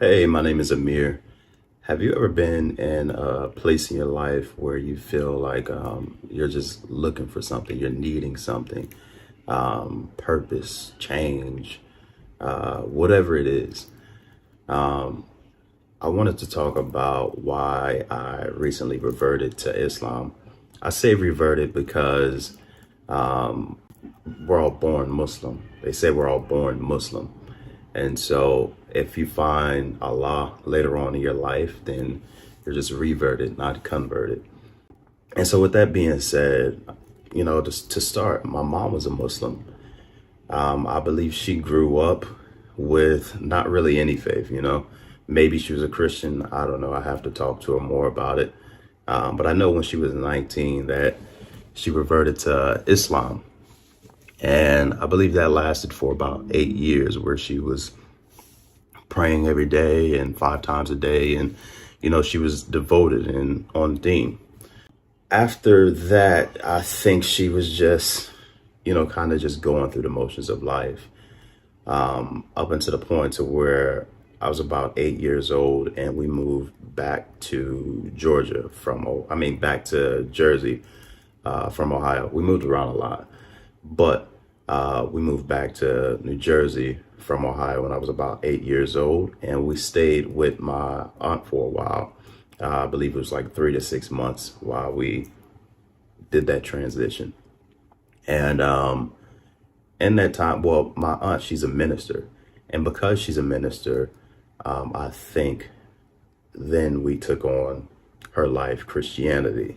Hey, my name is Amir. Have you ever been in a place in your life where you feel like you're just looking for something, you're needing something, purpose, change, whatever it is? I wanted to talk about why I recently reverted to Islam. I say reverted because we're all born Muslim. They say we're all born Muslim. And so if you find Allah later on in your life, then you're just reverted, not converted. And so with that being said, just to start, my mom was a Muslim. I believe she grew up with not really any faith. Maybe she was a Christian. I don't know. I have to talk to her more about it. But I know when she was 19 that she reverted to Islam. And I believe that lasted for about 8 years, where she was praying every day and 5 times a day. And, she was devoted and on Deen. After that, I think she was just, kind of just going through the motions of life, up until the point to where I was about 8 years old and we moved back to Georgia back to Jersey, from Ohio. We moved around a lot. But we moved back to New Jersey from Ohio when I was about 8 years old, and we stayed with my aunt for a while. I believe it was like 3 to 6 months while we did that transition. And in that time, well, my aunt, she's a minister. And because she's a minister, I think then we took on her life, Christianity.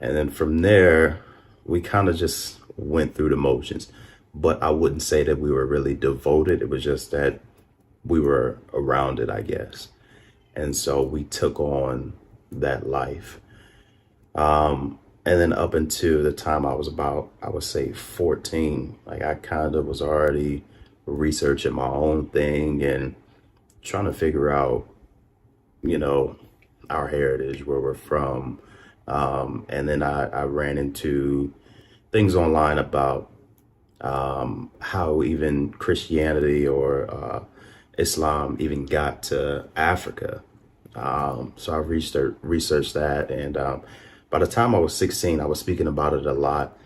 And then from there, we kind of just went through the motions, but I wouldn't say that we were really devoted. It was just that we were around it, I guess. And so we took on that life. And then up until the time I was about, I would say 14, like I kind of was already researching my own thing and trying to figure out, our heritage, where we're from. And then I ran into things online about how even Christianity or Islam even got to Africa. So I researched that, and by the time I was 16, I was speaking about it a lot.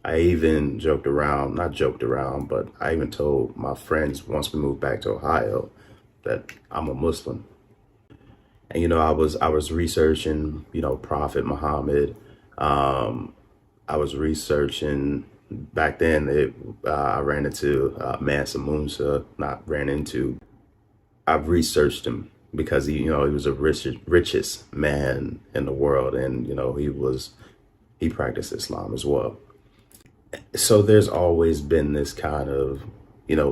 I even not joked around, but I even told my friends once we moved back to Ohio that I'm a Muslim. And I was researching, Prophet Muhammad. I was researching back then. I ran into Mansa Musa. Not ran into. I've researched him because he was the richest man in the world, and he practiced Islam as well. So there's always been this kind of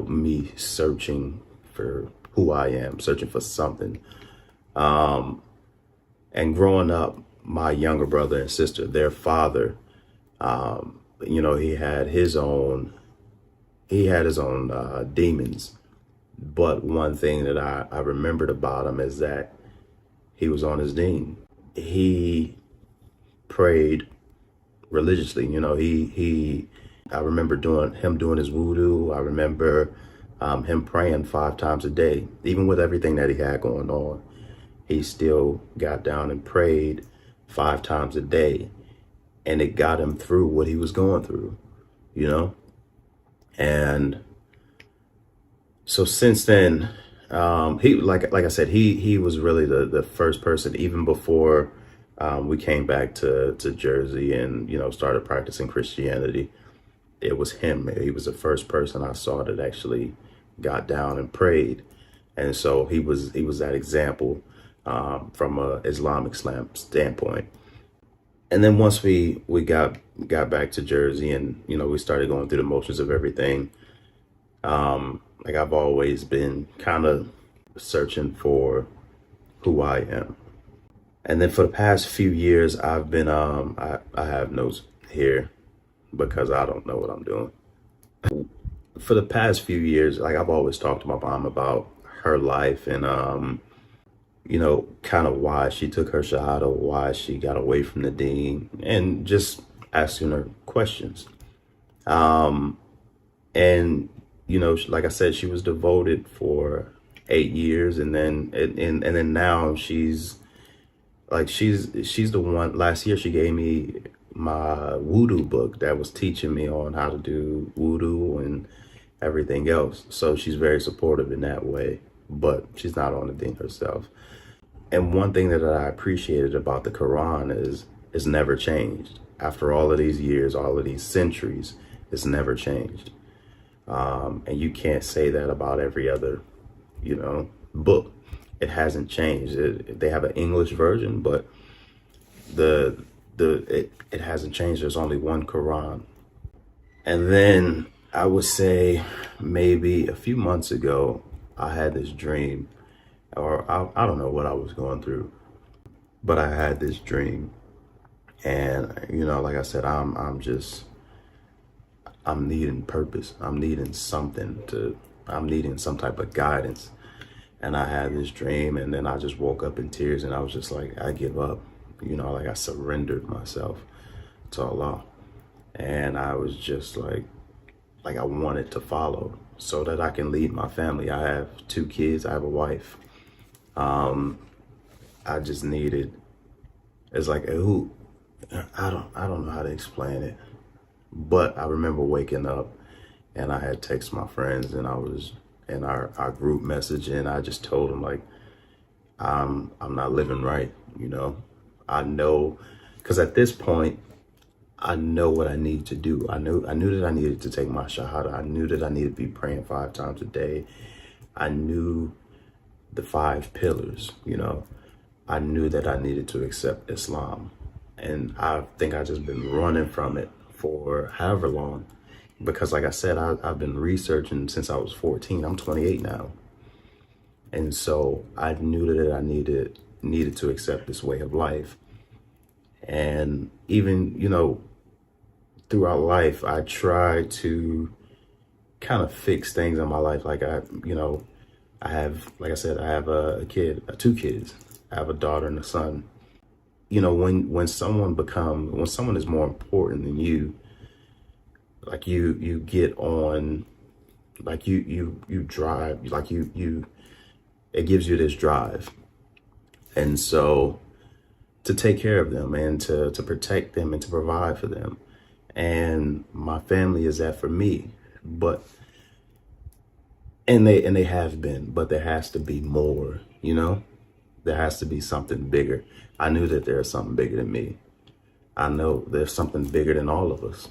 me searching for who I am, searching for something. And growing up, my younger brother and sister, their father, he had his own demons. But one thing that I remembered about him is that he was on his Deen. He prayed religiously. I remember him doing his voodoo. I remember him praying 5 times a day, even with everything that he had going on. He still got down and prayed 5 times a day, and it got him through what he was going through, And so since then, he like I said, he was really the first person, even before we came back to Jersey and started practicing Christianity. It was him. He was the first person I saw that actually got down and prayed, and so he was that example from a Islamic standpoint. And then once we got back to Jersey and we started going through the motions of everything, like I've always been kind of searching for who I am. And then for the past few years, I've been I have notes here because I don't know what I'm doing. For the past few years, like I've always talked to my mom about her life and kind of why she took her shahada, why she got away from the Deen, and just asking her questions. And like I said, she was devoted for 8 years, and then now she's the one. Last year she gave me my voodoo book that was teaching me on how to do voodoo and everything else. So she's very supportive in that way, but she's not on the Deen herself. And one thing that I appreciated about the Quran is it's never changed. After all of these years, all of these centuries, it's never changed. And you can't say that about every other, book. It hasn't changed. They have an English version, but it hasn't changed. There's only one Quran. And then I would say maybe a few months ago, I had this dream, or I don't know what I was going through, but I had this dream. And, like I said, I'm needing purpose. I'm needing some type of guidance. And I had this dream, and then I just woke up in tears, and I was just like, I give up. Like I surrendered myself to Allah. And I was just like I wanted to follow so that I can lead my family. I have 2 kids. I have a wife. I just needed, it's like, I don't know how to explain it, but I remember waking up and I had texted my friends, and I was in our group message, and I just told them, like, I'm not living right. I know, because at this point, I know what I need to do. I knew that I needed to take my shahada. I knew that I needed to be praying 5 times a day. I knew the 5 pillars, I knew that I needed to accept Islam. And I think I just been running from it for however long. Because like I said, I've been researching since I was 14. I'm 28 now. And so I knew that I needed to accept this way of life. And even, throughout life, I try to kind of fix things in my life. Like I have, like I said, I have a kid, 2 kids. I have a daughter and a son. When someone is more important than you, like you get on, like you drive, like it gives you this drive. And so to take care of them and to protect them and to provide for them. And my family is that for me, and they have been, but there has to be more, there has to be something bigger. I knew that there's something bigger than me. I know there's something bigger than all of us.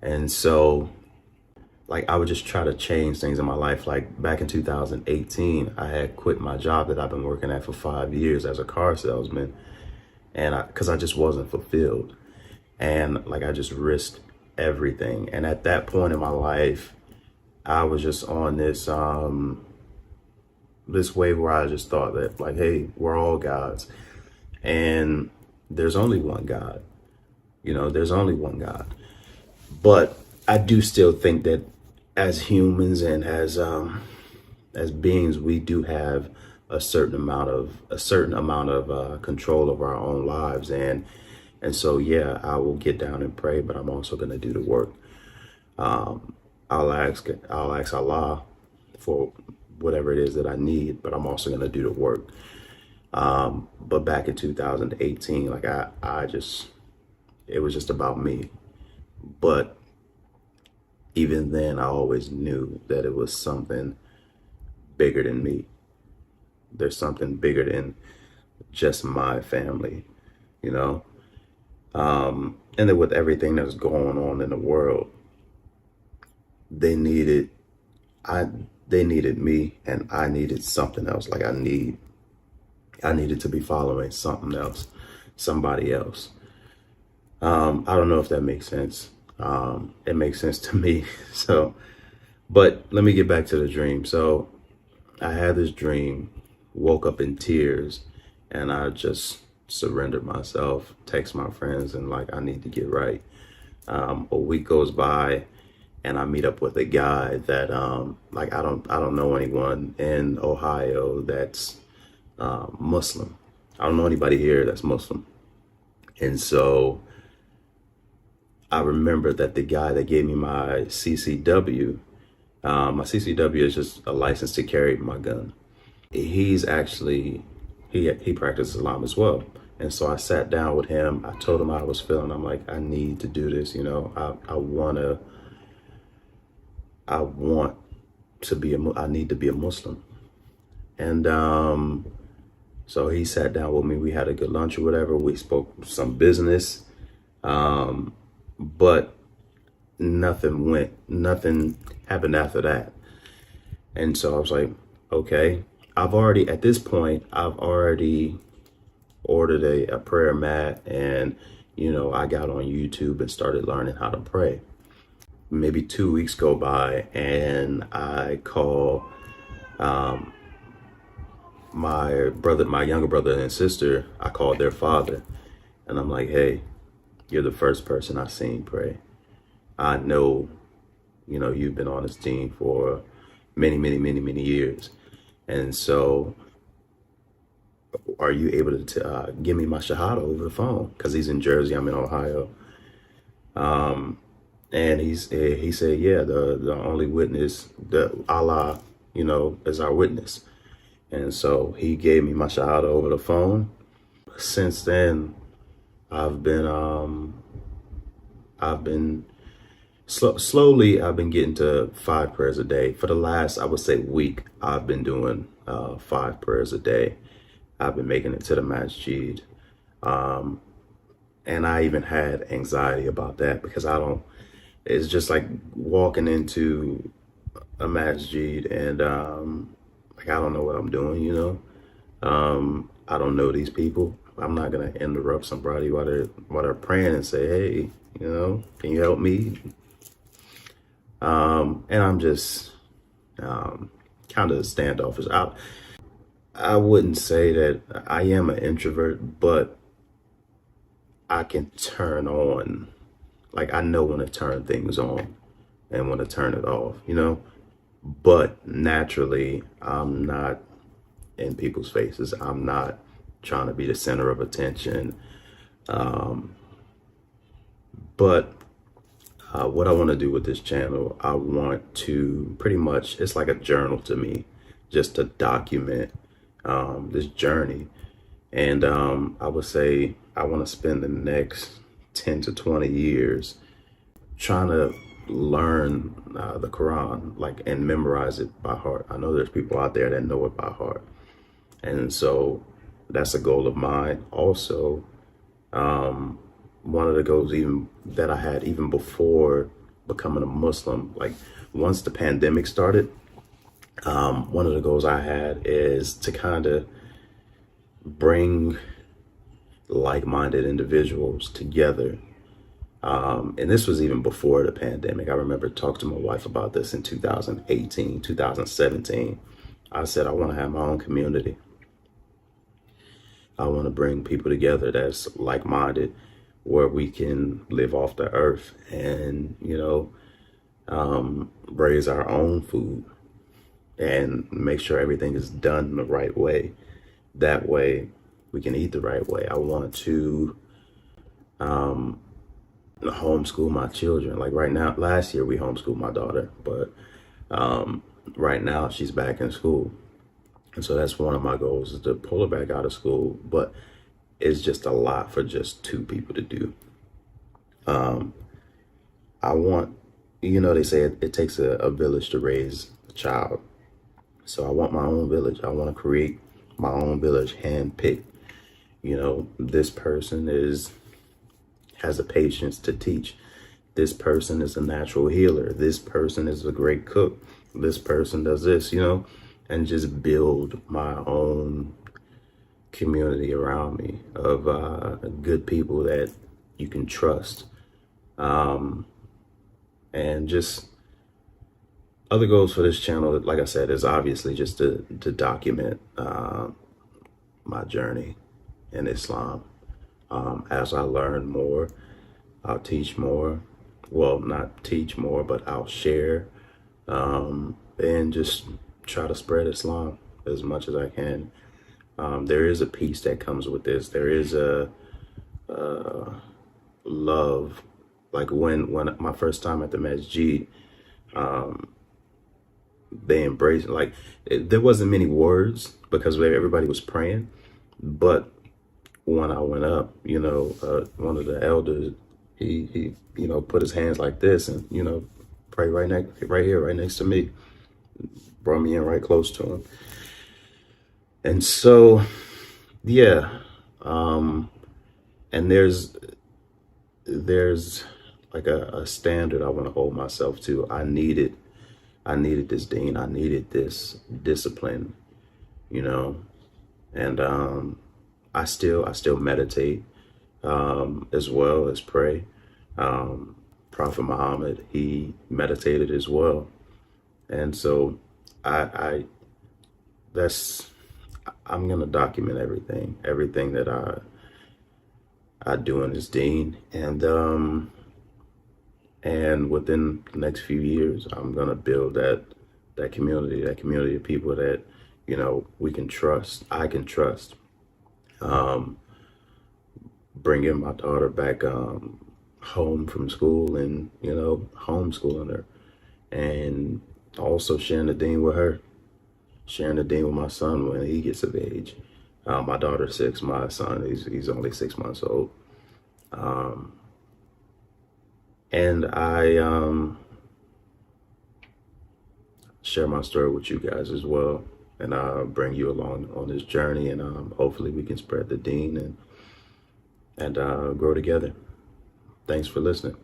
And so, like, I would just try to change things in my life. Like back in 2018, I had quit my job that I've been working at for 5 years as a car salesman. And because I just wasn't fulfilled. And like, I just risked everything. And at that point in my life, I was just on this, this wave where I just thought that, like, hey, we're all gods. And there's only one God, there's only one God. But I do still think that as humans and as beings, we do have a certain amount of control of our own lives. And so, yeah, I will get down and pray, but I'm also going to do the work. I'll ask Allah for whatever it is that I need, but I'm also going to do the work. But back in 2018, like it was just about me. But even then, I always knew that it was something bigger than me. There's something bigger than just my family, and then with everything that's going on in the world, they needed me, and I needed something else. Like I needed to be following something else, somebody else. I don't know if that makes sense. It makes sense to me. So, but let me get back to the dream. So I had this dream, woke up in tears, and I just surrendered myself, text my friends, and like, I need to get right. A week goes by, and I meet up with a guy that, like, I don't know anyone in Ohio that's Muslim. I don't know anybody here that's Muslim. And so I remember that the guy that gave me my CCW, My CCW is just a license to carry my gun. He's actually, he practices Islam as well. And so I sat down with him. I told him how I was feeling. I'm like, I need to do this. You know, I want to be I need to be a Muslim. And so he sat down with me. We had a good lunch or whatever. We spoke some business, but nothing happened after that. And so I was like, okay, at this point, I've already ordered a prayer mat, and, you know, I got on YouTube and started learning how to pray. Maybe 2 weeks go by and I call my younger brother and sister. I called their father and I'm like, hey, you're the first person I've seen pray. I know, you know, you've been on this team for many years. And so are you able to give me my shahada over the phone? Because he's in Jersey, I'm in Ohio. And he said, yeah, the only witness, the Allah, you know, is our witness. And so he gave me my shahada over the phone. Since then, I've been slowly getting to 5 prayers a day. For the last, I would say, week, I've been doing 5 prayers a day. I've been making it to the Masjid. And I even had anxiety about that because it's just like walking into a Masjid and like, I don't know what I'm doing, you know. I don't know these people. I'm not gonna interrupt somebody while they're praying and say, hey, you know, can you help me? And I'm just kind of standoffish. I wouldn't say that I am an introvert, but I can turn on, like, I know when to turn things on and when to turn it off, you know. But naturally, I'm not in people's faces. I'm not trying to be the center of attention. But what I want to do with this channel, I want to pretty much, it's like a journal to me, just to document this journey. And I would say I want to spend the next 10 to 20 years trying to learn the Quran, like, and memorize it by heart. I know there's people out there that know it by heart. And so that's a goal of mine. Also, one of the goals even that I had even before becoming a Muslim, like once the pandemic started, one of the goals I had is to kind of bring like-minded individuals together. And this was even before the pandemic. I remember talking to my wife about this in 2018, 2017. I said, I want to have my own community. I want to bring people together that's like-minded, where we can live off the earth and, you know, raise our own food and make sure everything is done the right way. That way we can eat the right way. I want to homeschool my children. Like right now, last year we homeschooled my daughter, but right now she's back in school. And so that's one of my goals, is to pull her back out of school. But it's just a lot for just 2 people to do. I want, you know, they say it takes a village to raise a child. So I want my own village. I want to create my own village, handpicked. You know, this person has the patience to teach. This person is a natural healer. This person is a great cook. This person does this, you know, and just build my own community around me of good people that you can trust. And just other goals for this channel, like I said, is obviously just to document my journey in Islam. As I learn more, I'll teach more. Well, not teach more, but I'll share and just try to spread Islam as much as I can. There is a peace that comes with this. There is a love. Like when my first time at the Masjid, they embraced it. Like there wasn't many words because everybody was praying, but when I went up, one of the elders, he put his hands like this and pray right here, right next to me, brought me in right close to him. And so, yeah, and there's like a standard I want to hold myself to. I needed this, Dean. I needed this discipline, and I still meditate as well as pray. Prophet Muhammad, he meditated as well, and so I'm gonna document everything that I do in this, Deen, and within the next few years, I'm gonna build that community of people that we can trust. I can trust. Bringing my daughter back home from school and homeschooling her, and also sharing the Deen with her, sharing the Deen with my son when he gets of age. My daughter's 6, my son he's only 6 months old. And I share my story with you guys as well, and bring you along on this journey, and hopefully we can spread the Deen and grow together. Thanks for listening.